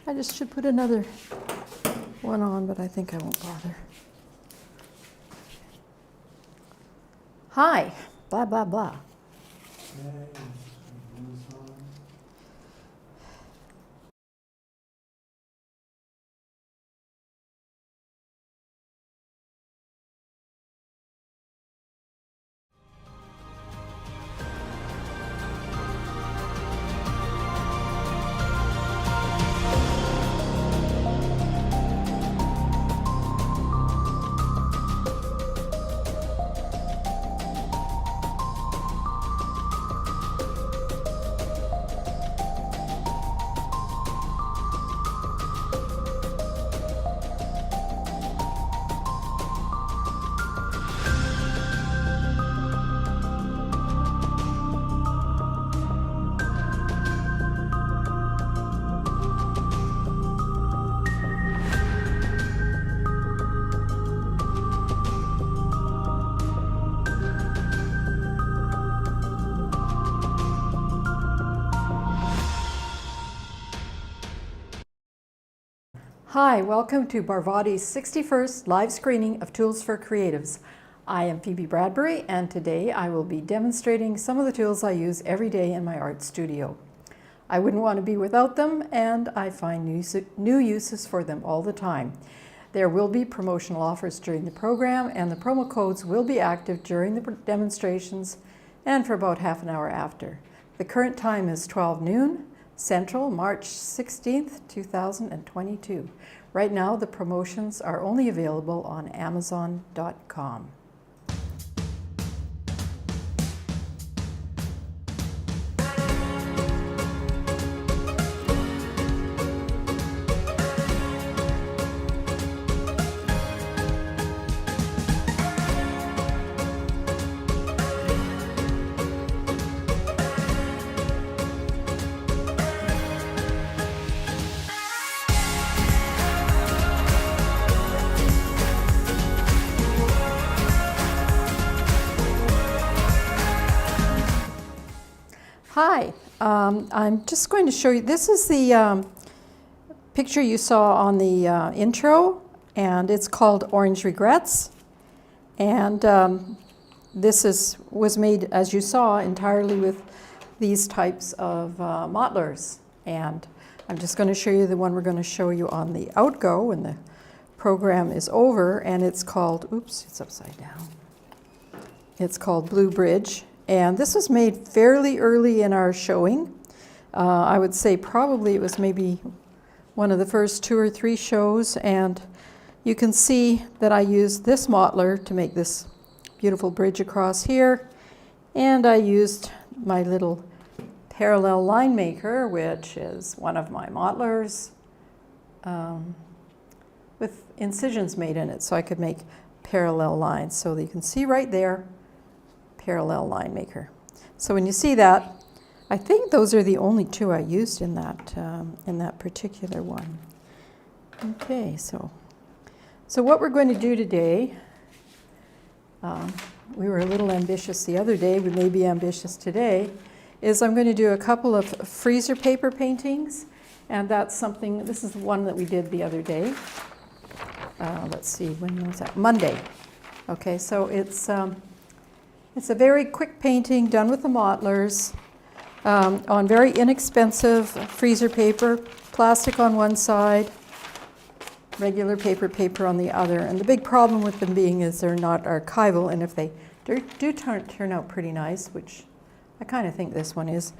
I just should put another one on, but I think I won't bother. Hi, blah, blah, blah. Hi, welcome to Barvotti's 61st live screening of Tools for Creatives. I am Phoebe Bradbury, and today I will be demonstrating some of the tools I use every day in my art studio. I wouldn't want to be without them, and I find new uses for them all the time. There will be promotional offers during the program, and the promo codes will be active during the demonstrations and for about half an hour after. The current time is 12 noon. Central, March 16th, 2022. Right now, the promotions are only available on amzn.to. Hi, I'm just going to show you, this is the picture you saw on the intro, and it's called Orange Regrets. And this was made, as you saw, entirely with these types of mottlers. And I'm just going to show you the one we're going to show you on the outgo when the program is over, and it's called, oops, it's upside down. It's called Blue Bridge. And this was made fairly early in our showing. I would say probably it was maybe one of the first 2 or 3 shows. And you can see that I used this mottler to make this beautiful bridge across here. And I used my little parallel line maker, which is one of my mottlers, with incisions made in it so I could make parallel lines. So that you can see right there, parallel line maker. So when you see that, I think those are the only 2 I used in that particular one. Okay, so what we're going to do today, we were a little ambitious the other day, we may be ambitious today, is I'm going to do a couple of freezer paper paintings, and that's something, this is the one that we did the other day. Let's see, when was that? Monday. Okay, so it's a very quick painting done with the mottlers on very inexpensive freezer paper, plastic on one side, regular paper on the other. And the big problem with them being is they're not archival, and if they do turn out pretty nice, which I kind of think this one is,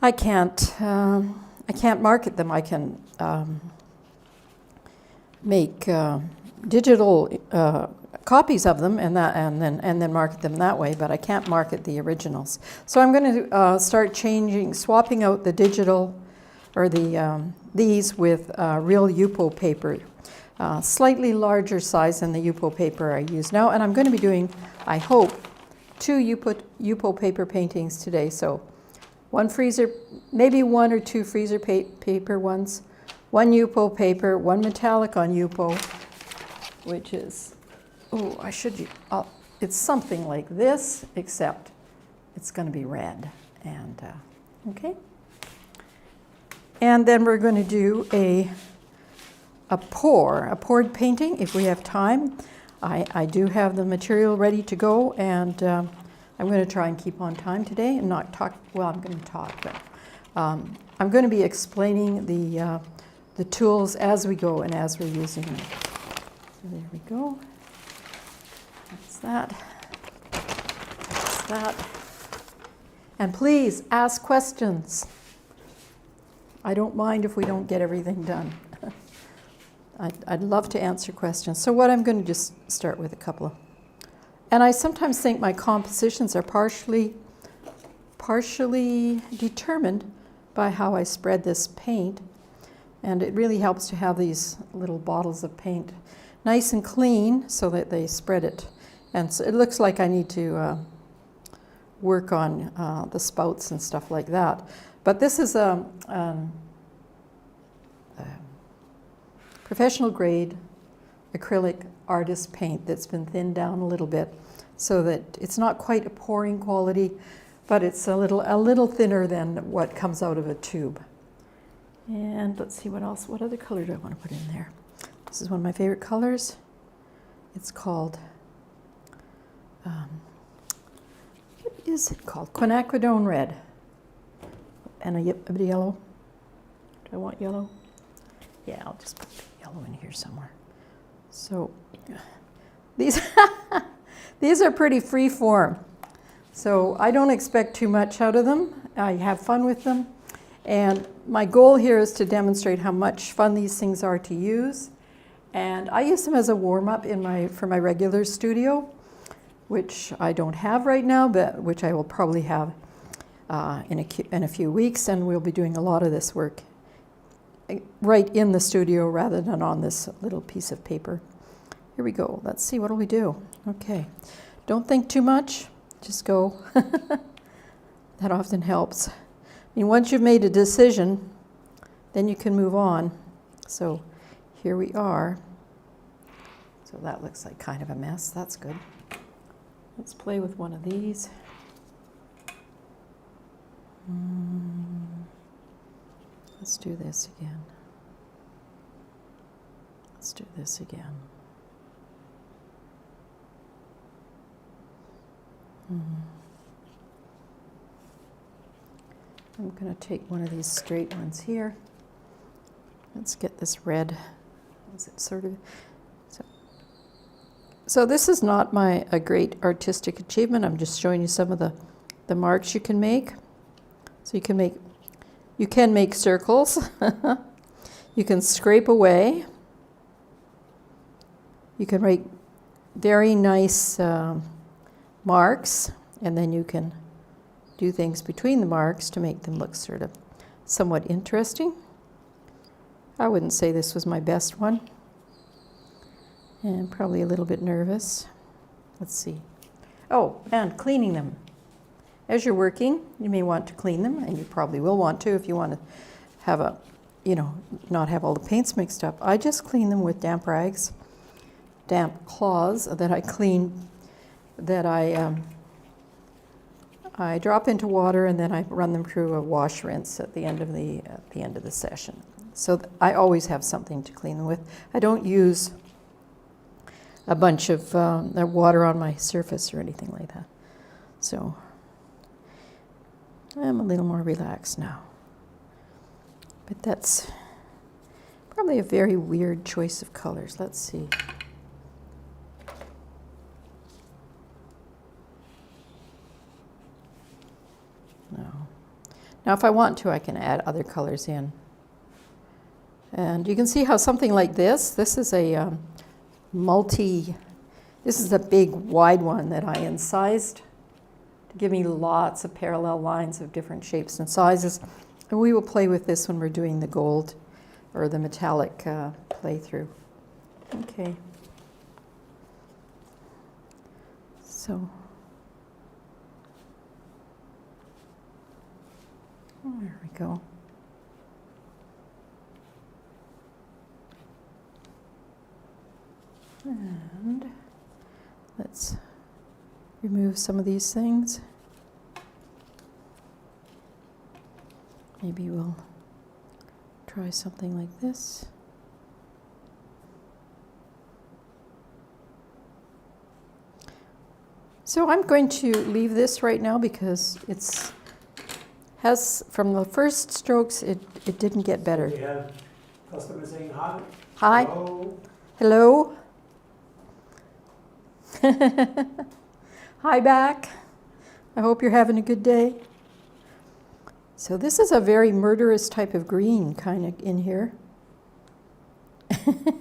I can't market them. I can make digital copies of them and then market them that way, but I can't market the originals. So I'm going to start swapping out the digital or these with real Yupo paper, slightly larger size than the Yupo paper I use now. And I'm going to be doing, I hope, 2 Yupo paper paintings today. So one freezer, maybe 1 or 2 freezer paper ones, 1 Yupo paper, 1 metallic on Yupo, which is, it's something like this, except it's going to be red. And okay. And then we're going to do a poured painting if we have time. I do have the material ready to go, and I'm going to try and keep on time today and not talk. Well, I'm going to talk, but I'm going to be explaining the tools as we go and as we're using them. So there we go. That's that. That's that. And please ask questions. I don't mind if we don't get everything done. I'd love to answer questions. So what I'm going to just start with a couple of. And I sometimes think my compositions are partially determined by how I spread this paint. And it really helps to have these little bottles of paint nice and clean so that they spread it. And so it looks like I need to work on the spouts and stuff like that. But this is a professional grade acrylic artist paint that's been thinned down a little bit so that it's not quite a pouring quality, but it's a little thinner than what comes out of a tube. And let's see what else. What other color do I want to put in there? This is one of my favorite colors. It's called, what is it called? Quinacridone red. And a bit of yellow. Do I want yellow? Yeah, I'll just put yellow in here somewhere. So these these are pretty free form. So I don't expect too much out of them. I have fun with them. And my goal here is to demonstrate how much fun these things are to use. And I use them as a warm-up for my regular studio, which I don't have right now, but which I will probably have in a few weeks. And we'll be doing a lot of this work right in the studio rather than on this little piece of paper. Here we go. Let's see, what do we do? Okay. Don't think too much. Just go. That often helps. I mean, once you've made a decision, then you can move on. So here we are. So that looks like kind of a mess. That's good. Let's play with one of these. Let's do this again. Let's do this again. I'm going to take one of these straight ones here. Let's get this red. Is it sort of? So this is not a great artistic achievement. I'm just showing you some of the marks you can make. So you can make circles. You can scrape away. You can make very nice marks, and then you can do things between the marks to make them look sort of somewhat interesting. I wouldn't say this was my best one, and probably a little bit nervous. Let's see. Oh, and cleaning them. As you're working, you may want to clean them, and you probably will want to if you want to have not have all the paints mixed up. I just clean them with damp rags, damp cloths that I clean, that I drop into water, and then I run them through a wash rinse at the end of the session. So I always have something to clean them with. I don't use a bunch of water on my surface or anything like that. So I'm a little more relaxed now. But that's probably a very weird choice of colors. Let's see. No. Now if I want to, I can add other colors in. And you can see how something like this is a this is a big wide one that I incised to give me lots of parallel lines of different shapes and sizes. And we will play with this when we're doing the gold or the metallic playthrough. Okay. So there we go. And let's remove some of these things. Maybe we'll try something like this. So I'm going to leave this right now because has from the first strokes it didn't get better. We have customers saying hi. Hi. Hello. Hello. Hi back. I hope you're having a good day. So this is a very murderous type of green kind of in here. And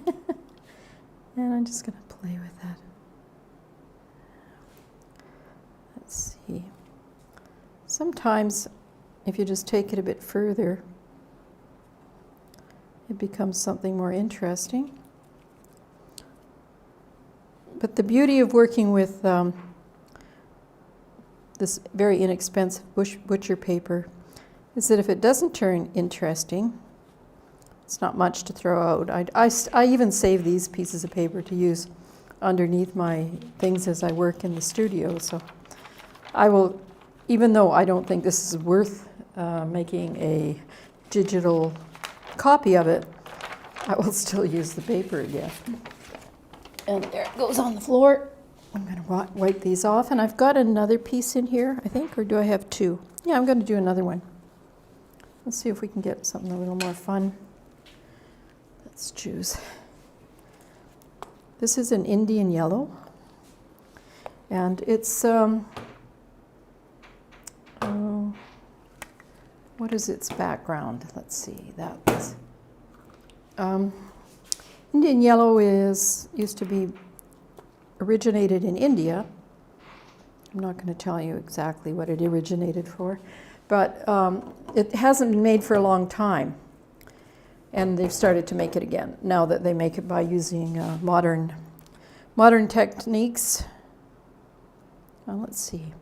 I'm just going to play with that. Let's see. Sometimes if you just take it a bit further, it becomes something more interesting. But the beauty of working with this very inexpensive butcher paper is that if it doesn't turn interesting, it's not much to throw out. I even save these pieces of paper to use underneath my things as I work in the studio. So I will, even though I don't think this is worth making a digital copy of it, I will still use the paper again. And there it goes on the floor. I'm going to wipe these off. And I've got another piece in here, I think, or do I have two? Yeah, I'm going to do another one. Let's see if we can get something a little more fun. Let's choose. This is an Indian yellow. And it's, what is its background? Let's see, that was. Indian yellow used to be originated in India. I'm not going to tell you exactly what it originated for, but it hasn't been made for a long time. And they've started to make it again, now that they make it by using modern techniques. Let's see.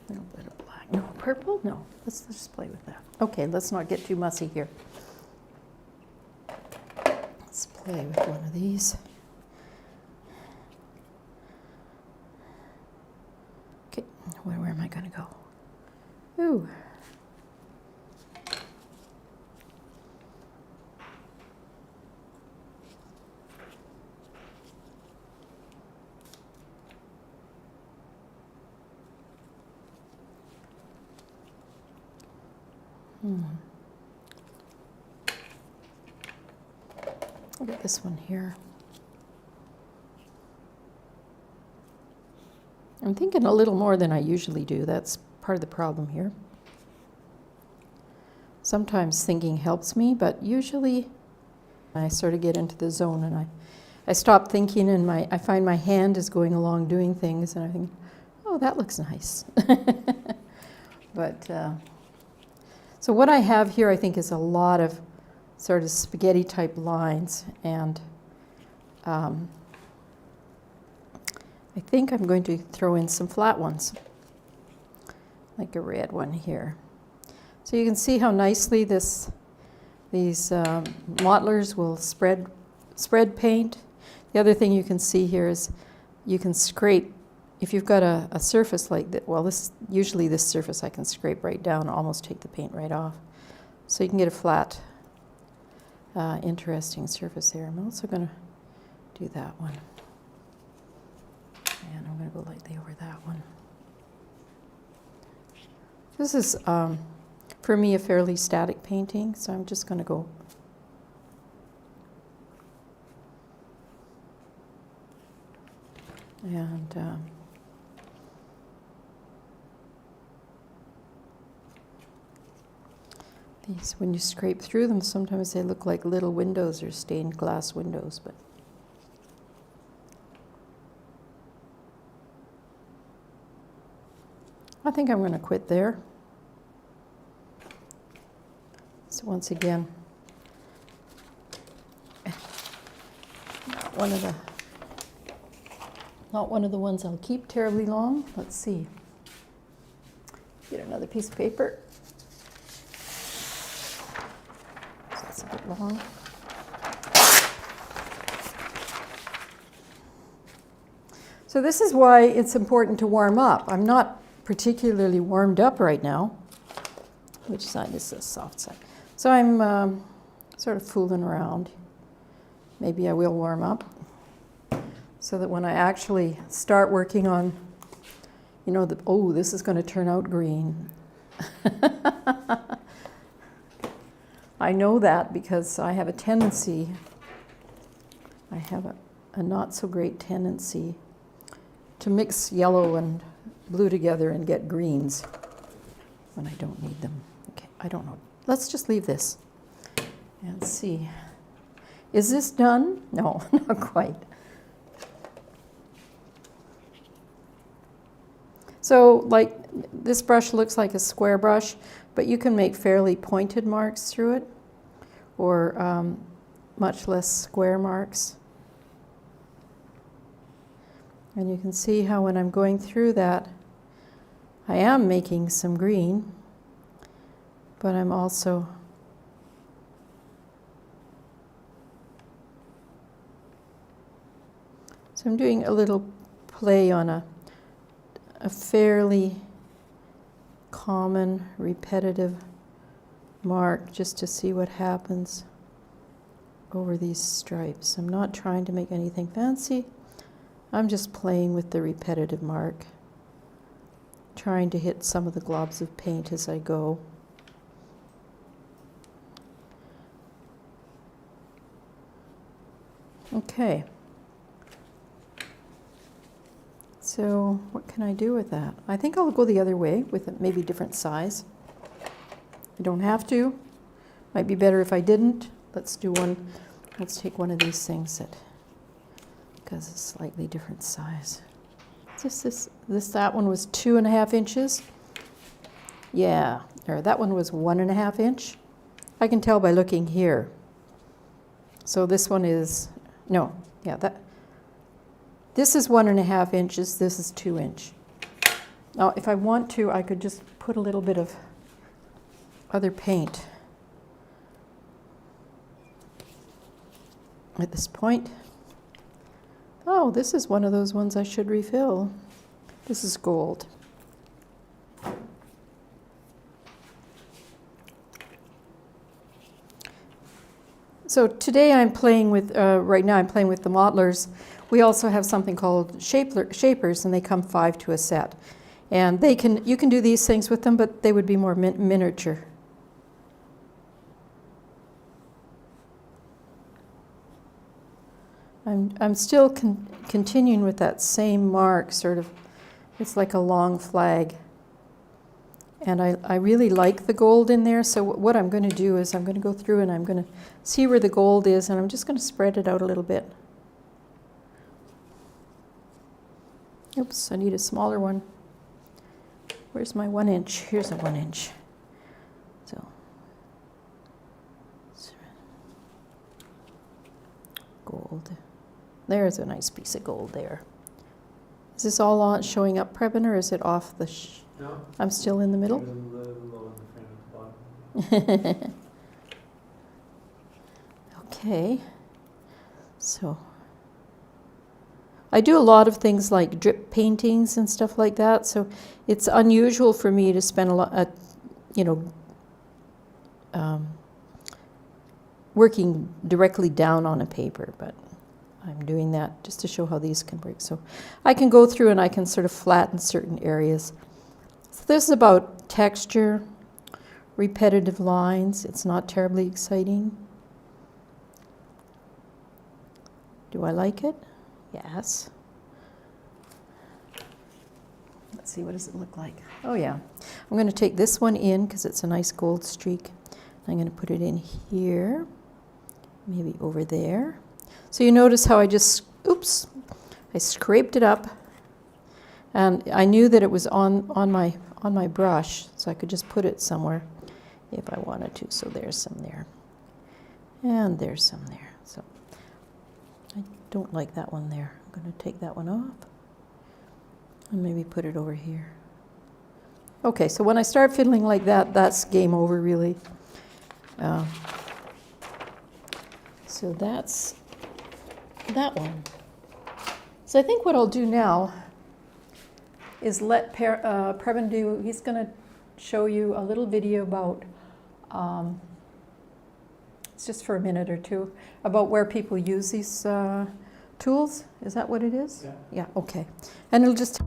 A little bit of black. No, purple? No. Let's just play with that. Okay, let's not get too mussy here. Let's play with one of these. Okay, where am I going to go? Ooh. Look at this one here. I'm thinking a little more than I usually do. That's part of the problem here. Sometimes thinking helps me, but usually I sort of get into the zone and I stop thinking and I find my hand is going along doing things and I think, oh, that looks nice. But so what I have here, I think, is a lot of sort of spaghetti type lines, and I think I'm going to throw in some flat ones, like a red one here. So you can see how nicely these mottlers will spread paint. The other thing you can see here is you can scrape. If you've got a surface like that, well, usually this surface I can scrape right down, almost take the paint right off. So you can get a flat, interesting surface here. I'm also going to do that one. And I'm going to go lightly over that one. This is, for me, a fairly static painting, so I'm just going to go. And these, when you scrape through them, sometimes they look like little windows or stained glass windows, but I think I'm going to quit there. So once again, not one of the ones I'll keep terribly long. Let's see. Get another piece of paper. So that's a bit long. So this is why it's important to warm up. I'm not particularly warmed up right now. Which side is the soft side? So I'm sort of fooling around. Maybe I will warm up so that when I actually start working on, you know, oh, this is going to turn out green. I know that because I have a tendency, I have a not so great tendency to mix yellow and blue together and get greens when I don't need them. Okay, I don't know. Let's just leave this and see. Is this done? No, not quite. So like this brush looks like a square brush, but you can make fairly pointed marks through it, or much less square marks. And you can see how when I'm going through that, I am making some green, but I'm also so I'm doing a little play on a fairly common, repetitive mark just to see what happens over these stripes. I'm not trying to make anything fancy. I'm just playing with the repetitive mark, trying to hit some of the globs of paint as I go. Okay. So what can I do with that? I think I'll go the other way with it, maybe different size. I don't have to. Might be better if I didn't. Let's do one. Let's take one of these things because it's slightly different size. That one was 2.5 inches. Yeah, or that one was 1.5 inch. I can tell by looking here. So this one is, no, yeah, this is 1.5 inches, this is 2 inch. Now, if I want to, I could just put a little bit of other paint at this point. Oh, this is one of those ones I should refill. This is gold. So today I'm playing with, right now I'm playing with the modelers. We also have something called shapers, and they come 5 to a set. And you can do these things with them, but they would be more miniature. I'm still continuing with that same mark, sort of. It's like a long flag. And I really like the gold in there, so what I'm going to do is I'm going to go through and I'm going to see where the gold is, and I'm just going to spread it out a little bit. Oops, I need a smaller one. Where's my 1 inch? Here's a 1 inch. So, gold. There's a nice piece of gold there. Is this all on showing up, Preben, or is it off the... No. I'm still in the middle? A little low in the frame at the bottom. Okay. So, I do a lot of things like drip paintings and stuff like that, so it's unusual for me to spend a lot, working directly down on a paper, but I'm doing that just to show how these can work. So I can go through and I can sort of flatten certain areas. So this is about texture, repetitive lines. It's not terribly exciting. Do I like it? Yes. Let's see, what does it look like? Oh yeah. I'm going to take this one in because it's a nice gold streak. I'm going to put it in here, maybe over there. So you notice how I just, oops, I scraped it up, and I knew that it was on my brush, so I could just put it somewhere if I wanted to. So there's some there, and there's some there. So I don't like that one there. I'm going to take that one off and maybe put it over here. Okay, so when I start fiddling like that, that's game over, really. So that's that one. So I think what I'll do now is let Preben do, he's going to show you a little video about, it's just for a minute or two, about where people use these tools. Is that what it is? Yeah. Yeah, okay. And it'll just...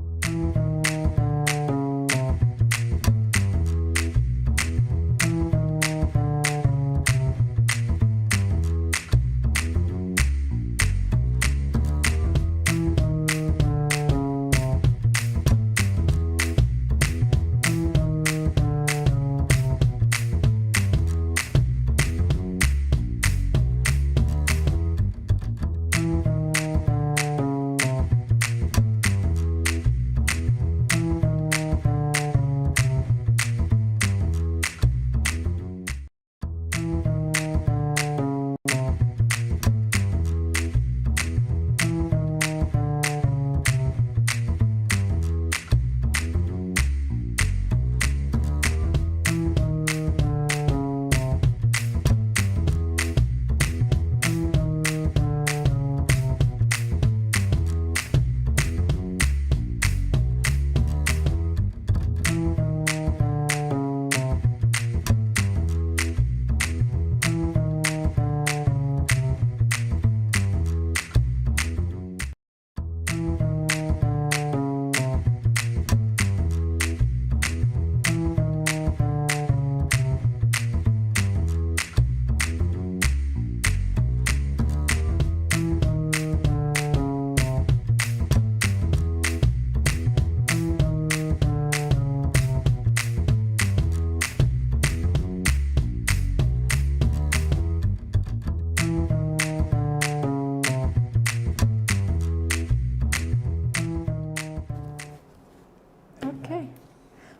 Okay,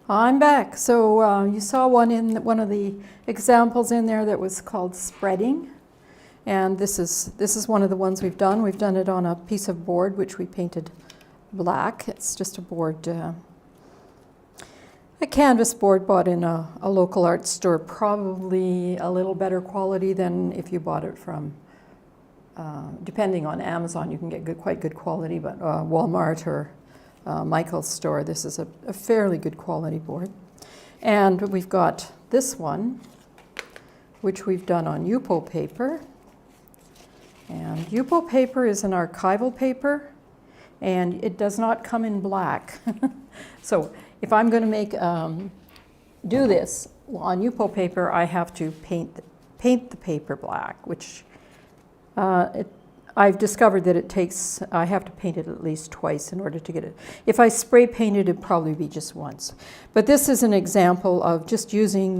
I'm back. So you saw one of the examples in there that was called spreading, and this is one of the ones we've done. We've done it on a piece of board which we painted black. It's just a board, a canvas board bought in a local art store, probably a little better quality than if you bought it from, depending on Amazon, you can get quite good quality, but Walmart or Michael's store, this is a fairly good quality board. And we've got this one, which we've done on Yupo paper. And Yupo paper is an archival paper, and it does not come in black. So if I'm going to do this on Yupo paper, I have to paint the paper black, which I've discovered that I have to paint it at least twice in order to get it. If I spray paint it, it'd probably be just once. But this is an example of just using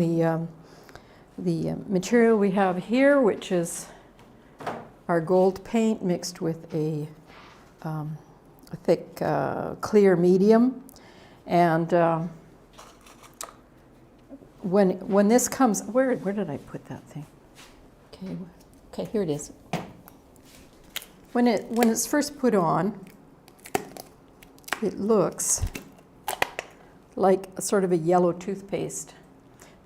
the material we have here, which is our gold paint mixed with a thick, clear medium. And when this comes, where did I put that thing? Okay, here it is. When it's first put on, it looks like a sort of a yellow toothpaste.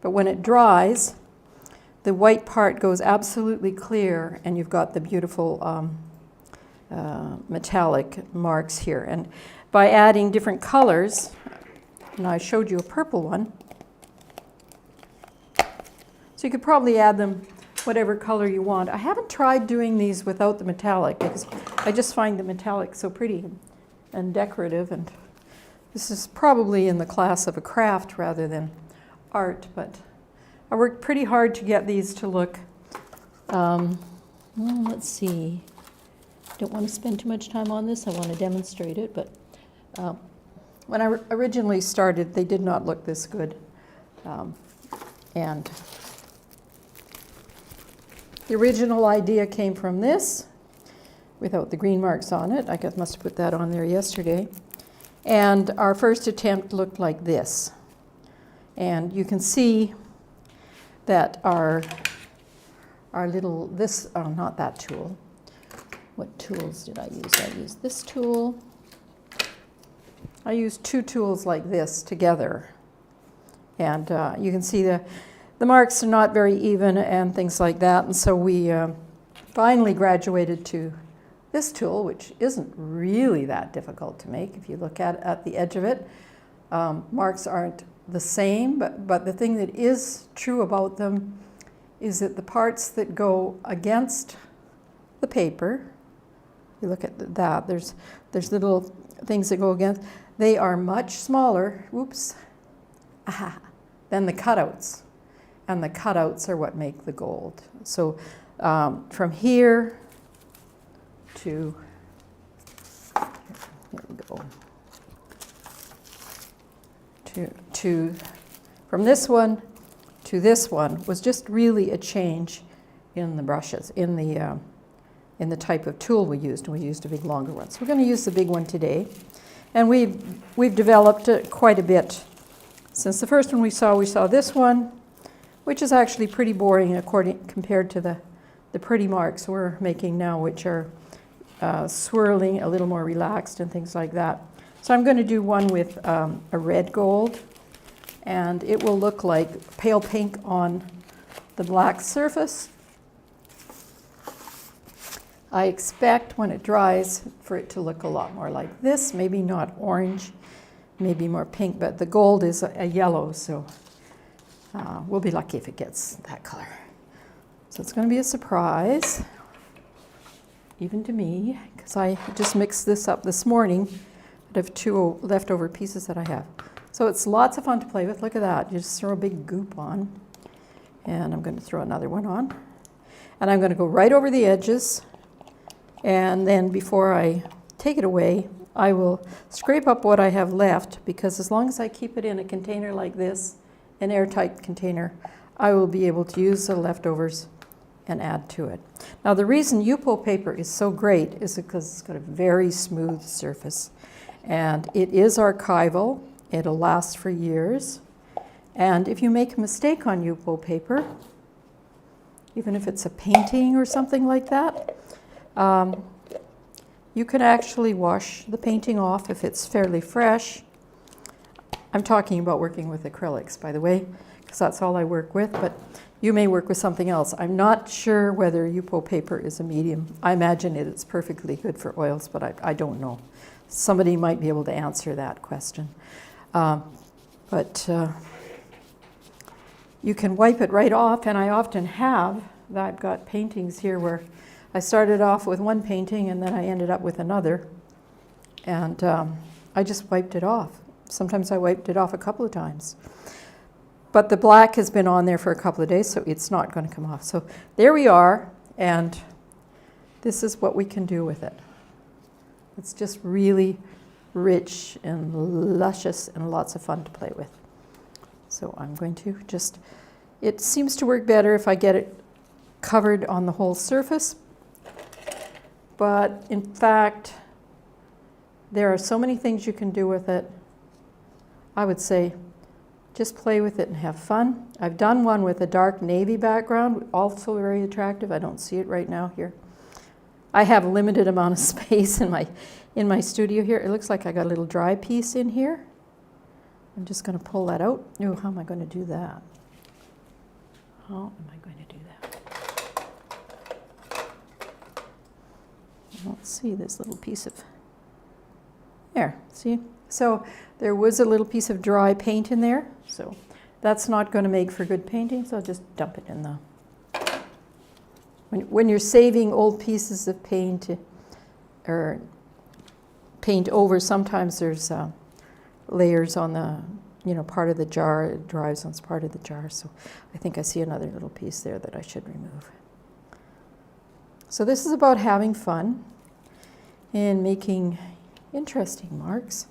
But when it dries, the white part goes absolutely clear, and you've got the beautiful metallic marks here. And by adding different colors, and I showed you a purple one, so you could probably add them whatever color you want. I haven't tried doing these without the metallic because I just find the metallic so pretty and decorative, and this is probably in the class of a craft rather than art, but I worked pretty hard to get these to look, well, let's see, don't want to spend too much time on this, I want to demonstrate it, but when I originally started, they did not look this good, and the original idea came from this, without the green marks on it. I must have put that on there yesterday. And our first attempt looked like this. And you can see that our little, not that tool. What tools did I use? I used this tool. I used two tools like this together. And you can see the marks are not very even and things like that, and so we finally graduated to this tool, which isn't really that difficult to make if you look at the edge of it. Marks aren't the same, but the thing that is true about them is that the parts that go against the paper, you look at that, there's little things that go against, they are much smaller, whoops, than the cutouts. And the cutouts are what make the gold. So from here to, here we go, from this one to this one was just really a change in the brushes, in the type of tool we used. We used a big longer one. So we're going to use the big one today. And we've developed it quite a bit. Since the first one we saw this one, which is actually pretty boring compared to the pretty marks we're making now, which are swirling, a little more relaxed and things like that. So I'm going to do one with a red gold, and it will look like pale pink on the black surface. I expect when it dries for it to look a lot more like this, maybe not orange, maybe more pink, but the gold is a yellow, so we'll be lucky if it gets that color. So it's going to be a surprise, even to me, because I just mixed this up this morning. I have 2 leftover pieces that I have. So it's lots of fun to play with. Look at that. You just throw a big goop on. And I'm going to throw another one on. And I'm going to go right over the edges. And then before I take it away, I will scrape up what I have left, because as long as I keep it in a container like this, an airtight container, I will be able to use the leftovers and add to it. Now the reason Yupo paper is so great is because it's got a very smooth surface. And it is archival. It'll last for years. And if you make a mistake on Yupo paper, even if it's a painting or something like that, you can actually wash the painting off if it's fairly fresh. I'm talking about working with acrylics, by the way, because that's all I work with, but you may work with something else. I'm not sure whether Yupo paper is a medium. I imagine it's perfectly good for oils, but I don't know. Somebody might be able to answer that question. But you can wipe it right off, and I often have. I've got paintings here where I started off with one painting and then I ended up with another, and I just wiped it off. Sometimes I wiped it off a couple of times. But the black has been on there for a couple of days, so it's not going to come off. So there we are, and this is what we can do with it. It's just really rich and luscious and lots of fun to play with. So I'm going to just, it seems to work better if I get it covered on the whole surface. But in fact, there are so many things you can do with it. I would say just play with it and have fun. I've done one with a dark navy background, also very attractive. I don't see it right now here. I have a limited amount of space in my studio here. It looks like I got a little dry piece in here. I'm just going to pull that out. Oh, how am I going to do that? How am I going to do that? Let's see this little piece of, there, see? So there was a little piece of dry paint in there. So that's not going to make for good painting, so I'll just dump it in the, when you're saving old pieces of paint or paint over, sometimes there's layers on the, part of the jar. It dries on part of the jar. So I think I see another little piece there that I should remove. So this is about having fun and making interesting marks.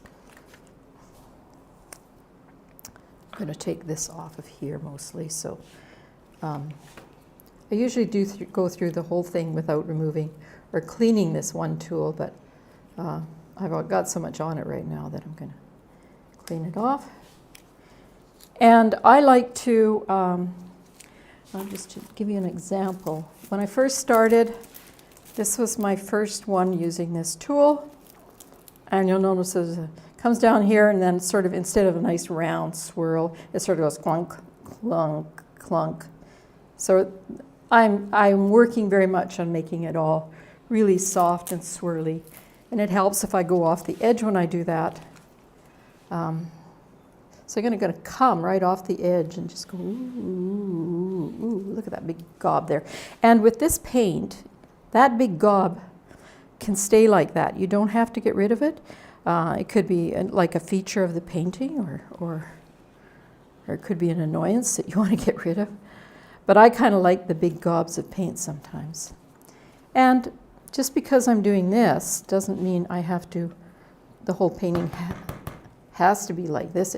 I'm going to take this off of here mostly. So I usually do go through the whole thing without removing or cleaning this one tool, but I've got so much on it right now that I'm going to clean it off. And I like to, I'll just give you an example. When I first started, this was my first one using this tool. And you'll notice it comes down here, and then sort of, instead of a nice round swirl, it sort of goes clunk, clunk, clunk. So I'm working very much on making it all really soft and swirly. And it helps if I go off the edge when I do that. So So I'm going to come right off the edge and just go, ooh, look at that big gob there. And with this paint, that big gob can stay like that. You don't have to get rid of it. It could be like a feature of the painting, or it could be an annoyance that you want to get rid of. But I kind of like the big gobs of paint sometimes. And just because I'm doing this doesn't mean I have to, the whole painting has to be like this.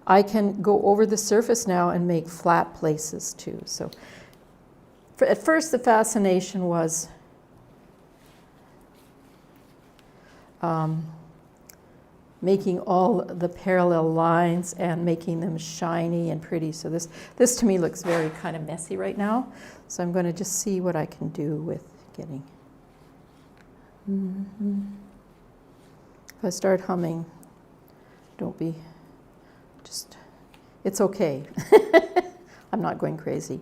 I can go over the surface now and make flat places too. So at first the fascination was making all the parallel lines and making them shiny and pretty. So this to me looks very kind of messy right now. So I'm going to just see what I can do with getting. If I start humming, don't be, just, it's okay. I'm not going crazy.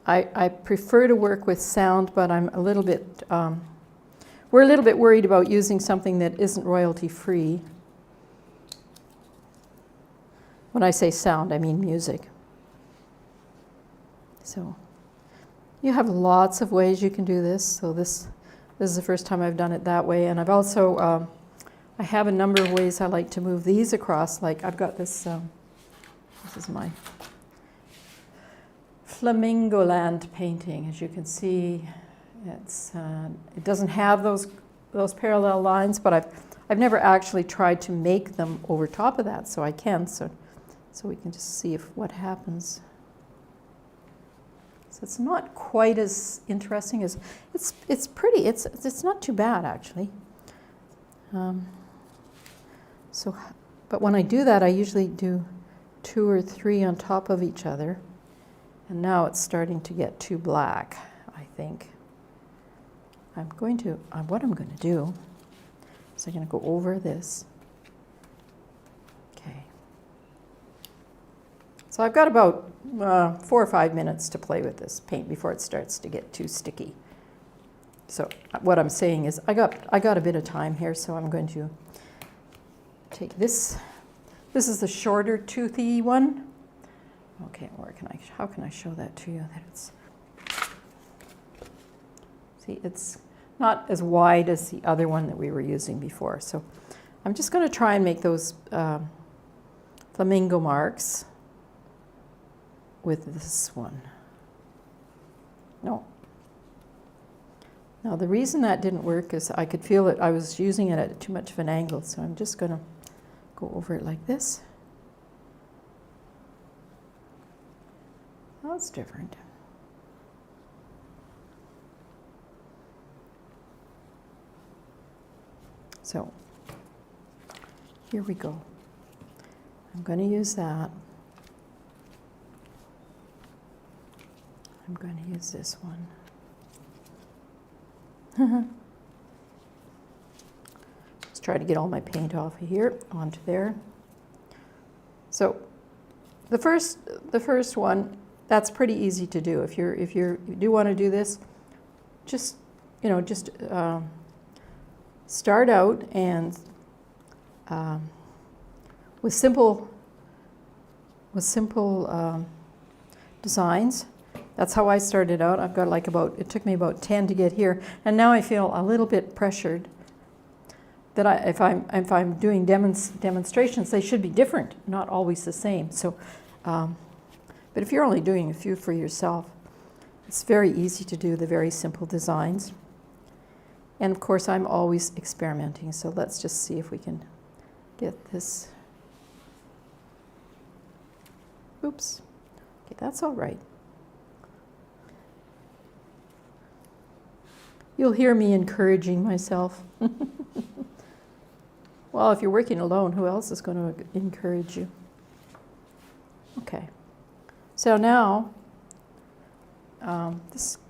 I prefer to work with sound, but I'm a little bit, we're a little bit worried about using something that isn't royalty free. When I say sound, I mean music. So you have lots of ways you can do this. So this is the first time I've done it that way. And I've also, I have a number of ways I like to move these across. Like I've got this, this is my Flamingo Land painting. As you can see, it's, it doesn't have those parallel lines, but I've never actually tried to make them over top of that, so I can. So we can just see what happens. So it's not quite as interesting as it's pretty. It's not too bad actually. But when I do that, I usually do 2 or 3 on top of each other, and now it's starting to get too black, I think. What I'm going to do is I'm going to go over this. Okay. So I've got about 4 or 5 minutes to play with this paint before it starts to get too sticky. So what I'm saying is I got a bit of time here, so I'm going to take this. This is the shorter toothy one. Okay, how can I show that to you? That it's, see, it's not as wide as the other one that we were using before. So I'm just going to try and make those flamingo marks with this one. No. Now the reason that didn't work is I could feel that I was using it at too much of an angle, so I'm just going to go over it like this. That's different. So here we go. I'm going to use that. I'm going to use this one. Let's try to get all my paint off of here onto there. So the first one, that's pretty easy to do. If you do want to do this, just start out and with simple designs. That's how I started out. I've got it took me about 10 to get here, and now I feel a little bit pressured that if I'm doing demonstrations, they should be different, not always the same. So, but if you're only doing a few for yourself, it's very easy to do the very simple designs. And of course, I'm always experimenting, so let's just see if we can get this. Oops. Okay, that's all right. You'll hear me encouraging myself. Well, if you're working alone, who else is going to encourage you? Okay. So now,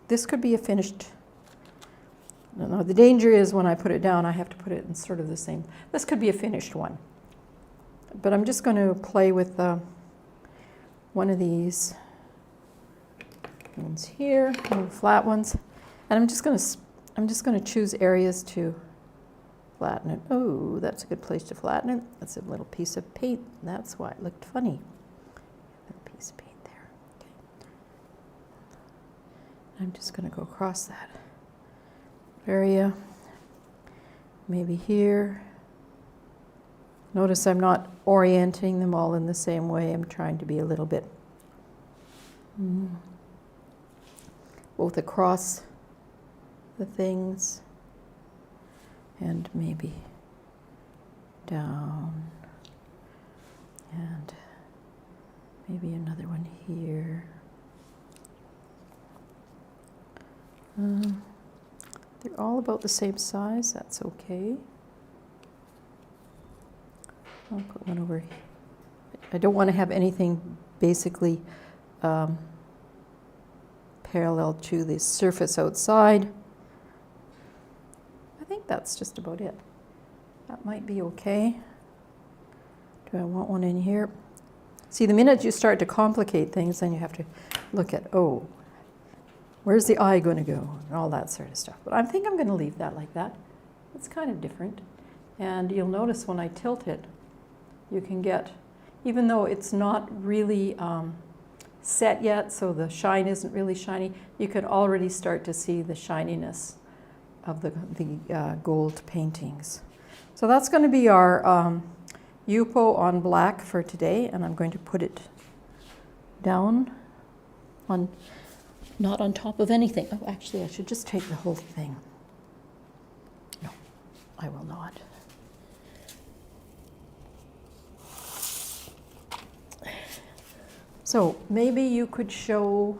this could be a finished. No, the danger is when I put it down, I have to put it in sort of the same. This could be a finished one. But I'm just going to play with one of these ones here, one of the flat ones, and I'm just going to choose areas to Flatten it. Oh, that's a good place to flatten it. That's a little piece of paint. That's why it looked funny. A piece of paint there. Okay. I'm just going to go across that area. Maybe here. Notice I'm not orienting them all in the same way. I'm trying to be a little bit both across the things and maybe down, and maybe another one here. They're all about the same size. That's okay. I'll put one over here. I don't want to have anything basically parallel to the surface outside. I think that's just about it. That might be okay. Do I want one in here? See, the minute you start to complicate things, then you have to look at, oh, where's the eye going to go? And all that sort of stuff. But I think I'm going to leave that like that. It's kind of different. And you'll notice when I tilt it, you can get, even though it's not really set yet, so the shine isn't really shiny, you can already start to see the shininess of the gold paintings. So that's going to be our Yupo on black for today, and I'm going to put it down on, not on top of anything. Oh, actually, I should just take the whole thing. No, I will not. So maybe you could show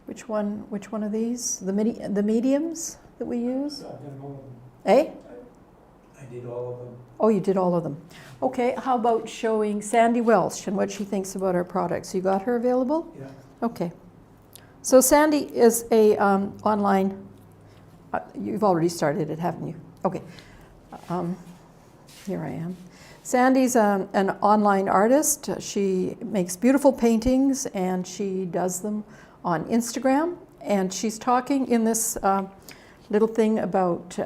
which one of these, the mediums that we use? I've done all of them. Eh? I did all of them. Oh, you did all of them. Okay, how about showing Sandy Welsh and what she thinks about our products? You got her available? Yeah. Okay. So Sandy is a online, you've already started it, haven't you? Okay. Here I am. Sandy's an online artist. She makes beautiful paintings and she does them on Instagram. And she's talking in this little thing about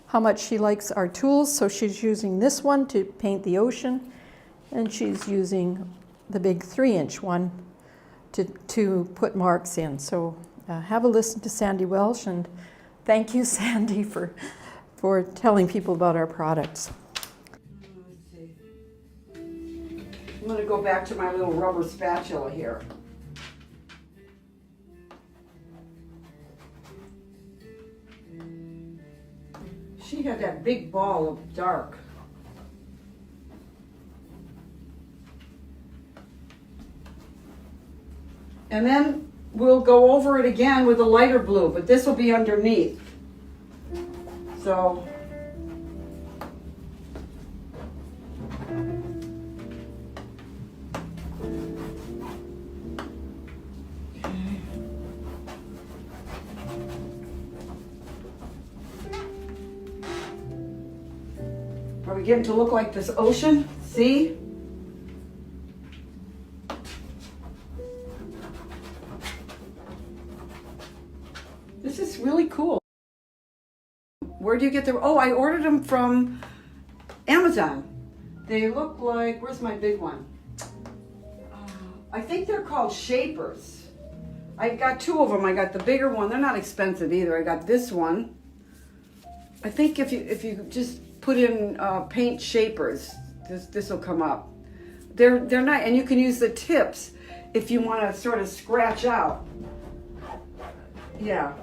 how much she likes our tools. So she's using this one to paint the ocean, and she's using the big 3-inch one to put marks in. So have a listen to Sandy Welsh, and thank you, Sandy, for telling people about our products. Let's see. I'm going to go back to my little rubber spatula here. She had that big ball of dark. And then we'll go over it again with a lighter blue, but this will be underneath. So are we getting to look like this ocean? See? This is really cool. Where do you get them? Oh, I ordered them from Amazon. They look like, where's my big one? I think they're called shapers. I got 2 of them. I got the bigger one. They're not expensive either. I got this one. I think if you just put in paint shapers, this will come up. They're not, and you can use the tips if you want to sort of scratch out. Yeah,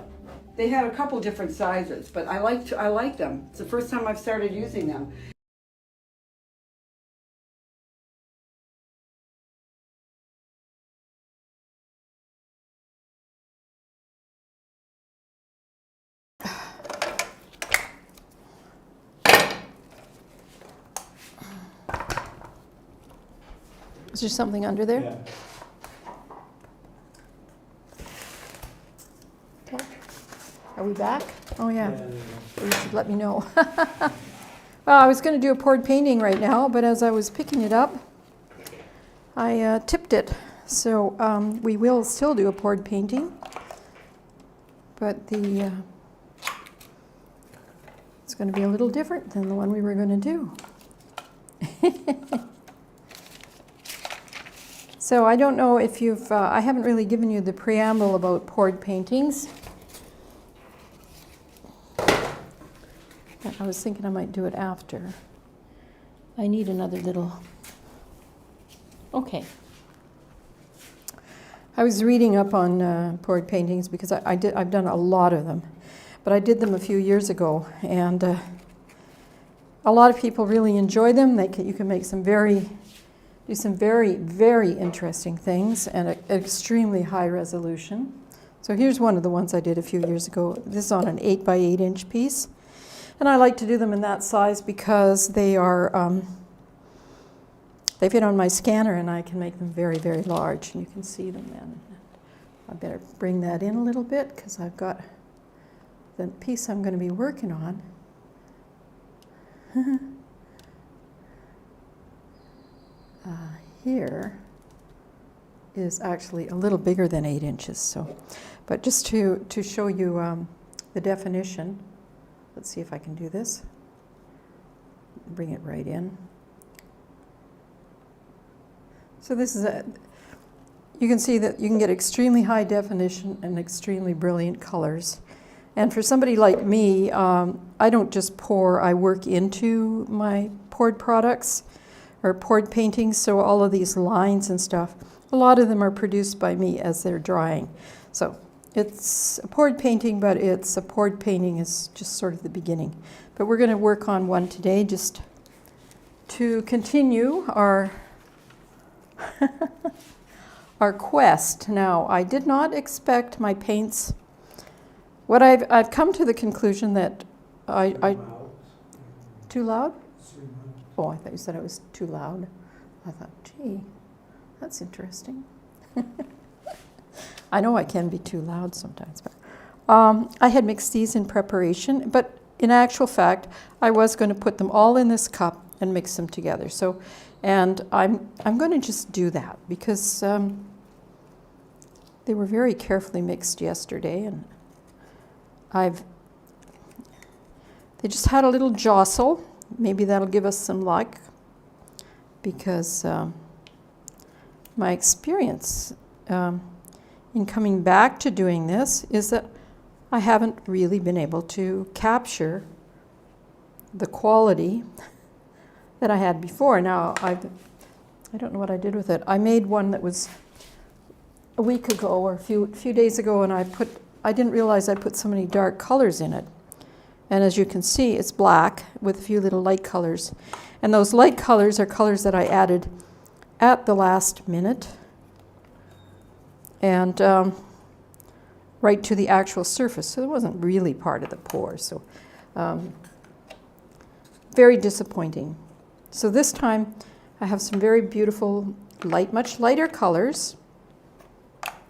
they had a couple different sizes, but I like them. It's the first time I've started using them. Is there something under there? Yeah. Okay. Are we back? Oh, yeah. Yeah, yeah. You should let me know. Well, I was going to do a poured painting right now, but as I was picking it up, I tipped it. So we will still do a poured painting, but the It's going to be a little different than the one we were going to do. So I don't know if you've, I haven't really given you the preamble about poured paintings. I was thinking I might do it after. I need another little, okay. I was reading up on poured paintings because I've done a lot of them, but I did them a few years ago, and a lot of people really enjoy them. You can make do some very, very interesting things and extremely high resolution. So here's one of the ones I did a few years ago. This is on an 8 by 8 inch piece. And I like to do them in that size because they fit on my scanner and I can make them very, very large. And you can see them then. I better bring that in a little bit because I've got the piece I'm going to be working on. Here is actually a little bigger than 8 inches. So, but just to show you the definition, let's see if I can do this. Bring it right in. So this is you can see that you can get extremely high definition and extremely brilliant colors. And for somebody like me, I don't just pour, I work into my poured products or poured paintings, so all of these lines and stuff, a lot of them are produced by me as they're drying. So it's a poured painting, but it's a poured painting is just sort of the beginning. But we're going to work on one today just to continue our our quest. Now, I did not expect my paints. What I've come to the conclusion that too loud? Oh, I thought you said I was too loud. I thought, gee, that's interesting. I know I can be too loud sometimes, but I had mixed these in preparation, but in actual fact, I was going to put them all in this cup and mix them together. So, and I'm going to just do that because they were very carefully mixed yesterday, and they just had a little jostle. Maybe that'll give us some luck because my experience in coming back to doing this is that I haven't really been able to capture the quality that I had before. Now, I don't know what I did with it. I made one that was a week ago or a few days ago, and I didn't realize I put so many dark colors in it. And as you can see, it's black with a few little light colors. And those light colors are colors that I added at the last minute and right to the actual surface. So it wasn't really part of the pour. So very disappointing. So this time I have some very beautiful, much lighter colors,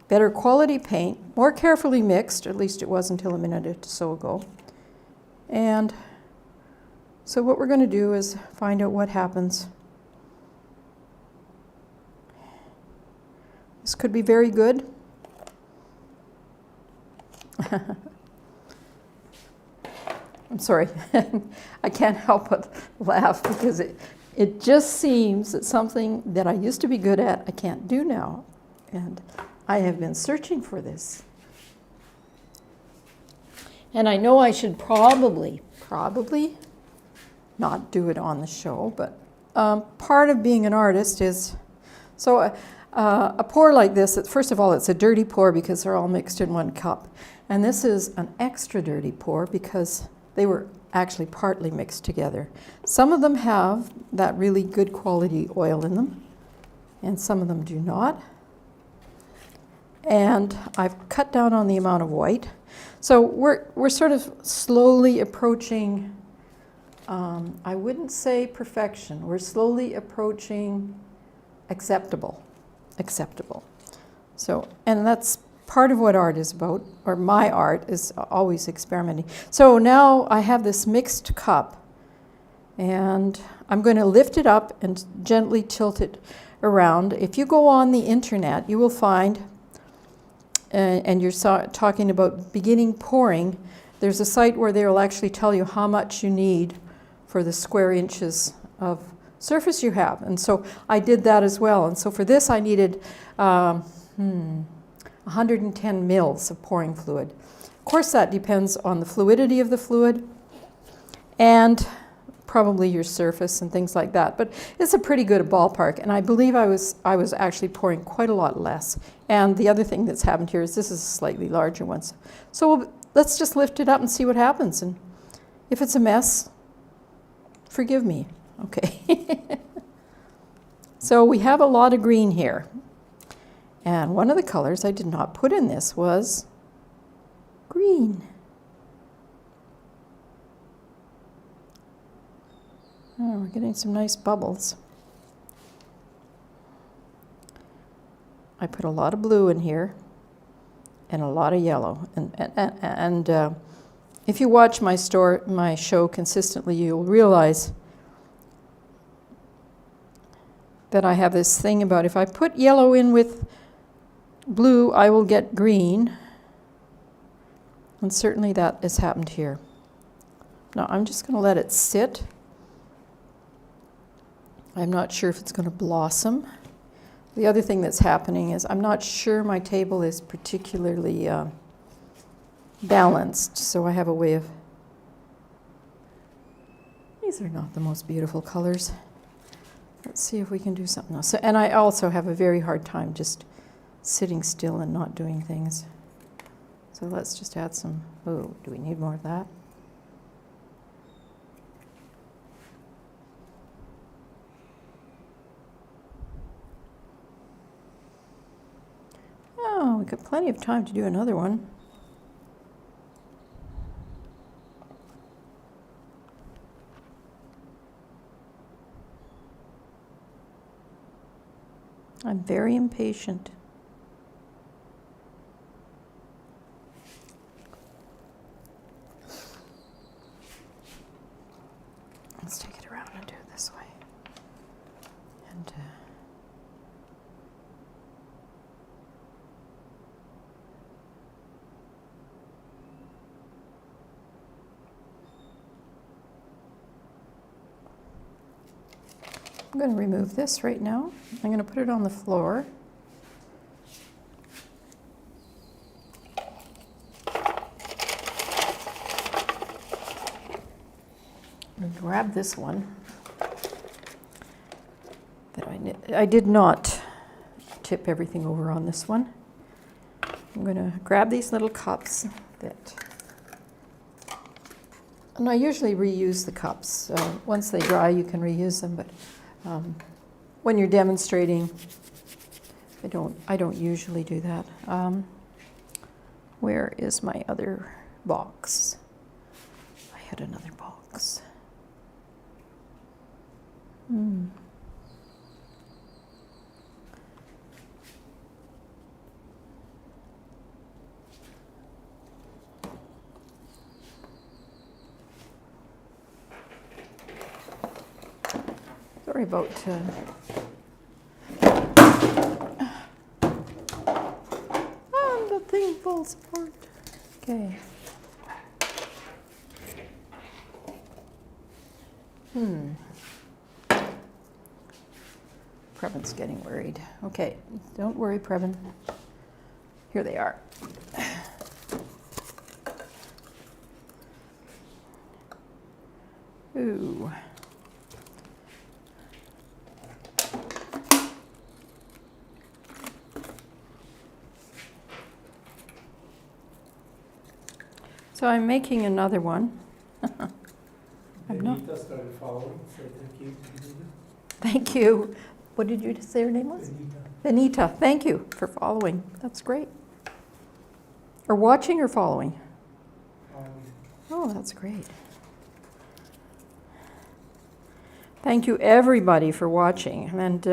better quality paint, more carefully mixed, at least it was until a minute or so ago. And so what we're going to do is find out what happens. This could be very good. I'm sorry, I can't help but laugh because it just seems that something that I used to be good at, I can't do now. And I have been searching for this. And I know I should probably not do it on the show, but part of being an artist is, so a pour like this, first of all, it's a dirty pour because they're all mixed in one cup. And this is an extra dirty pour because they were actually partly mixed together. Some of them have that really good quality oil in them, and some of them do not. And I've cut down on the amount of white. So we're sort of slowly approaching, I wouldn't say perfection, we're slowly approaching acceptable. So, and that's part of what art is about, or my art is always experimenting. So now I have this mixed cup, and I'm going to lift it up and gently tilt it around. If you go on the internet, you will find, and you're talking about beginning pouring, there's a site where they will actually tell you how much you need for the square inches of surface you have. And so I did that as well. And so for this I needed 110 mils of pouring fluid. Of course that depends on the fluidity of the fluid and probably your surface and things like that. But it's a pretty good ballpark, and I believe I was actually pouring quite a lot less. And the other thing that's happened here is this is a slightly larger one. So let's just lift it up and see what happens. And if it's a mess, forgive me. Okay. So we have a lot of green here. And one of the colors I did not put in this was green. Oh, we're getting some nice bubbles. I put a lot of blue in here and a lot of yellow. And if you watch my show consistently, you'll realize that I have this thing about if I put yellow in with blue, I will get green. And certainly that has happened here. Now I'm just going to let it sit. I'm not sure if it's going to blossom. The other thing that's happening is I'm not sure my table is particularly balanced, so I have a way of... These are not the most beautiful colors. Let's see if we can do something else. And I also have a very hard time just sitting still and not doing things. So let's just add some... Oh, do we need more of that? Oh, we've got plenty of time to do another one. I'm very impatient. Let's take it around and do it this way. And I'm going to remove this right now. I'm going to put it on the floor. And grab this one that I did not tip everything over on this one. I'm going to grab these little cups and I usually reuse the cups. Once they dry, you can reuse them, but when you're demonstrating, I don't usually do that. Where is my other box? I had another box. Sorry about and the thing falls apart. Okay. Previn's getting worried. Okay, don't worry, Previn. Here they are. Ooh. So I'm making another one. Anita started following, so thank you. Thank you. What did you say her name was? Anita. Thank you for following. That's great. Or watching or following? Oh, that's great. Thank you everybody for watching. And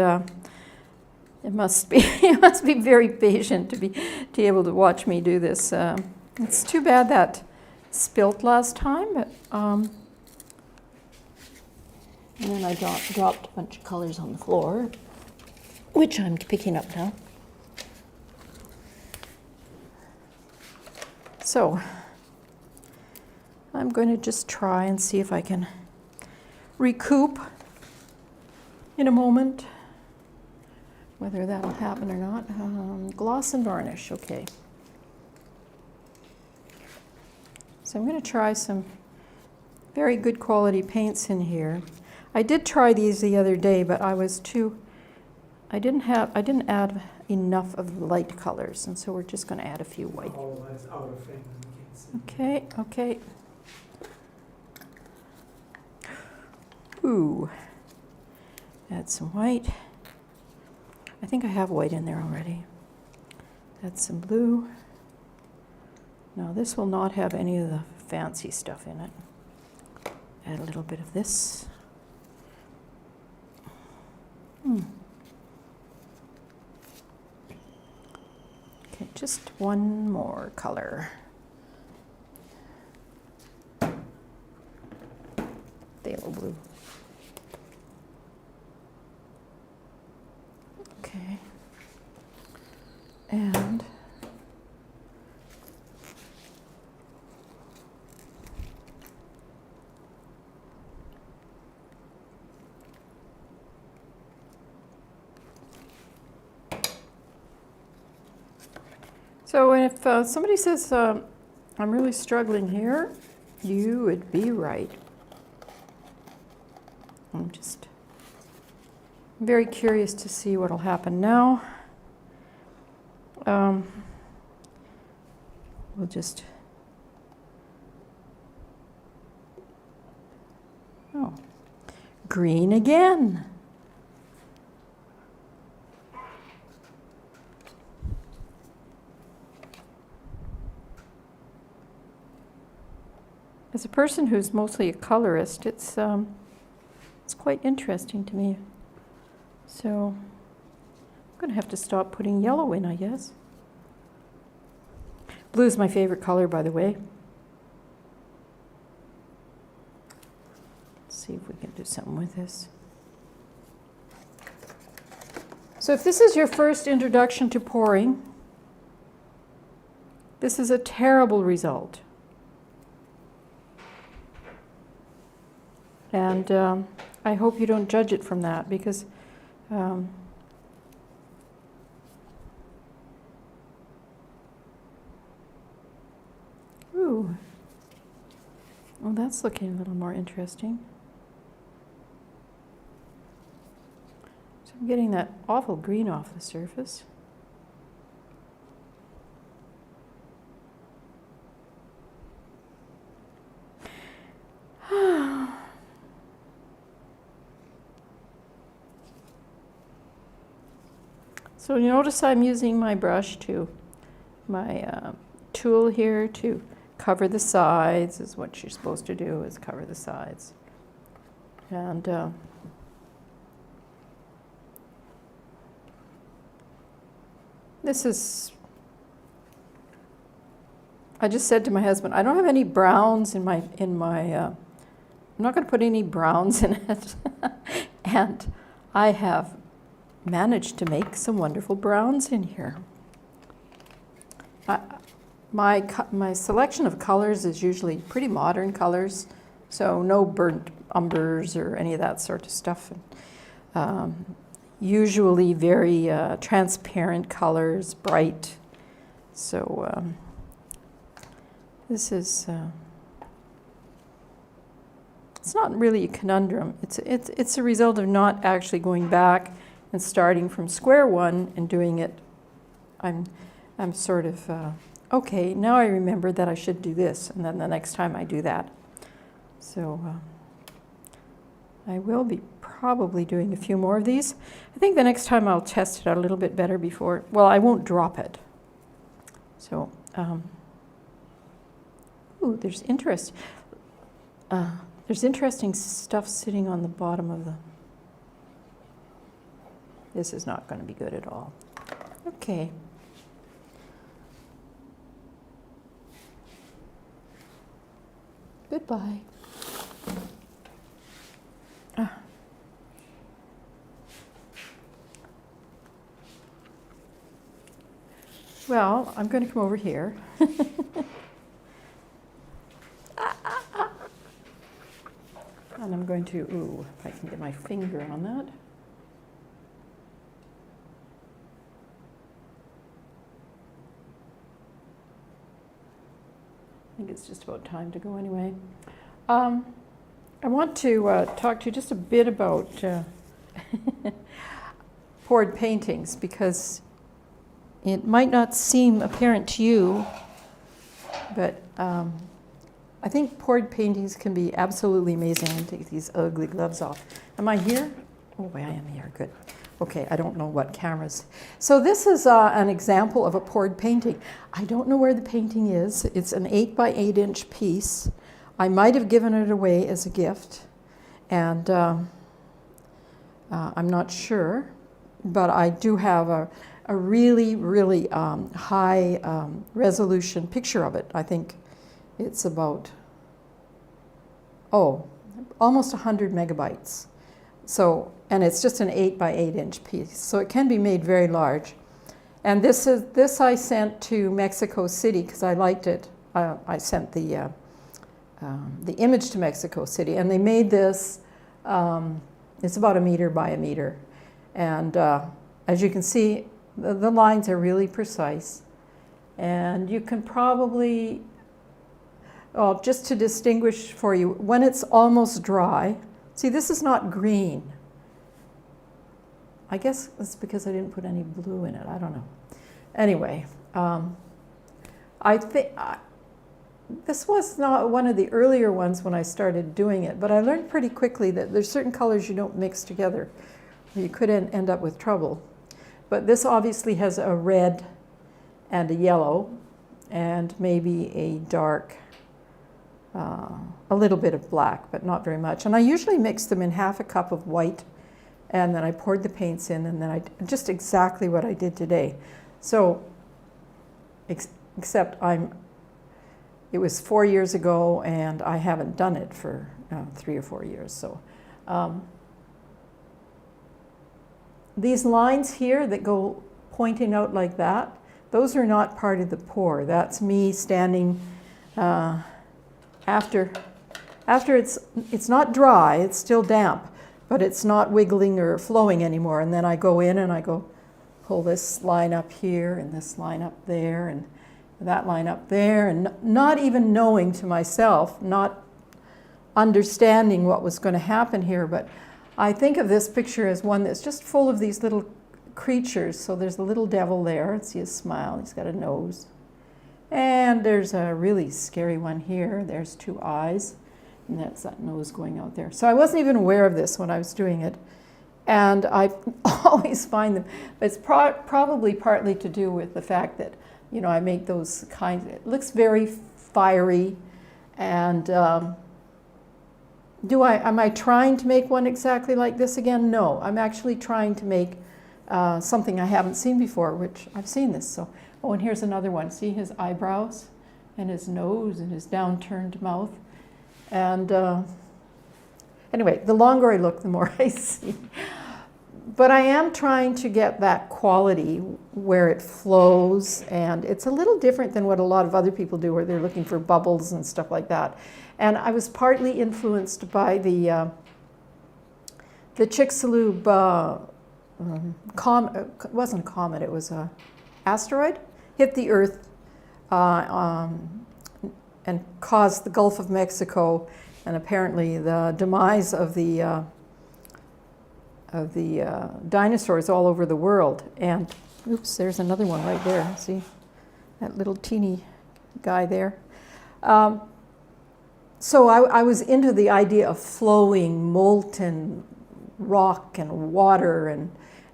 it must be very patient to be able to watch me do this. It's too bad that spilt last time, but and then I dropped a bunch of colors on the floor, which I'm picking up now. So I'm going to just try and see if I can recoup in a moment, whether that'll happen or not. Gloss and varnish, okay. So I'm going to try some very good quality paints in here. I did try these the other day, but I didn't add enough of the light colors, and so we're just going to add a few white. Oh, that's out of frame. We can't see. Okay, okay. Ooh. Add some white. I think I have white in there already. Add some blue. Now this will not have any of the fancy stuff in it. Add a little bit of this. Okay, just one more color. Phthalo blue. Okay. And so if somebody says, I'm really struggling here, you would be right. I'm just very curious to see what will happen now. We'll just, oh, green again. As a person who's mostly a colorist, it's quite interesting to me. So I'm going to have to stop putting yellow in, I guess. Blue is my favorite color, by the way. Let's see if we can do something with this. So if this is your first introduction to pouring, this is a terrible result. And I hope you don't judge it from that, because ooh, well, that's looking a little more interesting. So I'm getting that awful green off the surface. So you notice I'm using my brush my tool here to cover the sides, is what you're supposed to do, is cover the sides. And this is, I just said to my husband, I don't have any browns in my I'm not going to put any browns in it. And I have managed to make some wonderful browns in here. My selection of colors is usually pretty modern colors, so no burnt umbers or any of that sort of stuff. Usually very transparent colors, bright. So this is it's not really a conundrum. It's a result of not actually going back and starting from square one and doing it. I'm sort of okay, now I remember that I should do this, and then the next time I do that. So I will be probably doing a few more of these. I think the next time I'll test it out a little bit better before, well, I won't drop it. So, ooh, there's interesting stuff sitting on the bottom of the, this is not going to be good at all. Okay. Goodbye. Well, I'm going to come over here. going to, ooh, if I can get my finger on that. I think it's just about time to go anyway. I want to talk to you just a bit about poured paintings, because it might not seem apparent to you, but I think poured paintings can be absolutely amazing. I'm going to take these ugly gloves off. Am I here? Oh, I am here. Good. Okay, I don't know what cameras. So this is an example of a poured painting. I don't know where the painting is. It's an 8 by 8 inch piece. I might have given it away as a gift, and I'm not sure, but I do have a really, really high resolution picture of it. I think it's about, almost 100 megabytes. So, and it's just an 8 by 8 inch piece, so it can be made very large. And this I sent to Mexico City because I liked it. I sent the image to Mexico City, and they made this. It's about 1 meter by 1 meter, and as you can see, the lines are really precise. And you can probably, just to distinguish for you, when it's almost dry. See, this is not green. I guess it's because I didn't put any blue in it. I don't know. Anyway, I think this was not one of the earlier ones when I started doing it, but I learned pretty quickly that there's certain colors you don't mix together, or you could end up with trouble. But this obviously has a red and a yellow, and maybe a dark, a little bit of black, but not very much. And I usually mix them in half a cup of white, and then I poured the paints in, and then I just exactly what I did today. So, except it was 4 years ago, and I haven't done it for 3 or 4 years. So, these lines here that go pointing out like that, those are not part of the pour. That's me standing after it's not dry, it's still damp, but it's not wiggling or flowing anymore. And then I go in and I go pull this line up here and this line up there and that line up there, and not even knowing to myself, not understanding what was going to happen here. But I think of this picture as one that's just full of these little creatures. So there's a little devil there. See his smile. He's got a nose. And there's a really scary one here. There's 2 eyes. And that's that nose going out there. So I wasn't even aware of this when I was doing it. And I always find them. It's probably partly to do with the fact that, you know, I make those kinds. It looks very fiery. And am I trying to make one exactly like this again? No. I'm actually trying to make something I haven't seen before, which I've seen this. So, and here's another one. See his eyebrows and his nose and his downturned mouth. And anyway, the longer I look, the more I see. But I am trying to get that quality where it flows, and it's a little different than what a lot of other people do, where they're looking for bubbles and stuff like that. And I was partly influenced by the Chicxulub comet. It wasn't a comet, it was an asteroid, hit the Earth and caused the Gulf of Mexico, and apparently the demise of the dinosaurs all over the world. And oops, there's another one right there. See that little teeny guy there? So I was into the idea of flowing molten rock and water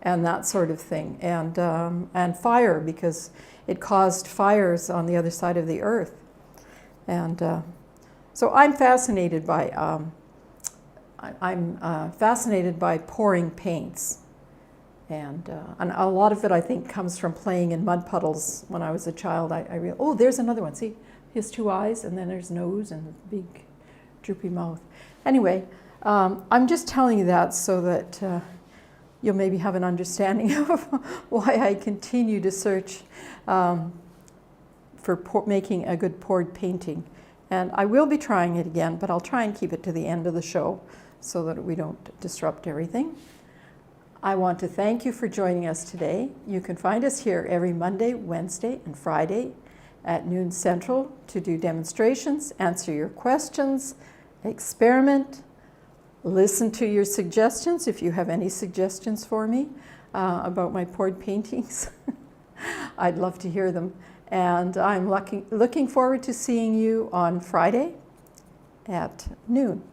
and that sort of thing, and fire, because it caused fires on the other side of the Earth. And so I'm fascinated by fascinated by pouring paints, and a lot of it I think comes from playing in mud puddles when I was a child. I realized, oh, there's another one. See, his 2 eyes, and then there's nose and the big droopy mouth. Anyway, I'm just telling you that so that you'll maybe have an understanding of why I continue to search for making a good poured painting. And I will be trying it again, but I'll try and keep it to the end of the show so that we don't disrupt everything. I want to thank you for joining us today. You can find us here every Monday, Wednesday, and Friday at noon Central to do demonstrations, answer your questions, experiment, listen to your suggestions if you have any suggestions for me about my poured paintings. I'd love to hear them. And I'm looking forward to seeing you on Friday at noon.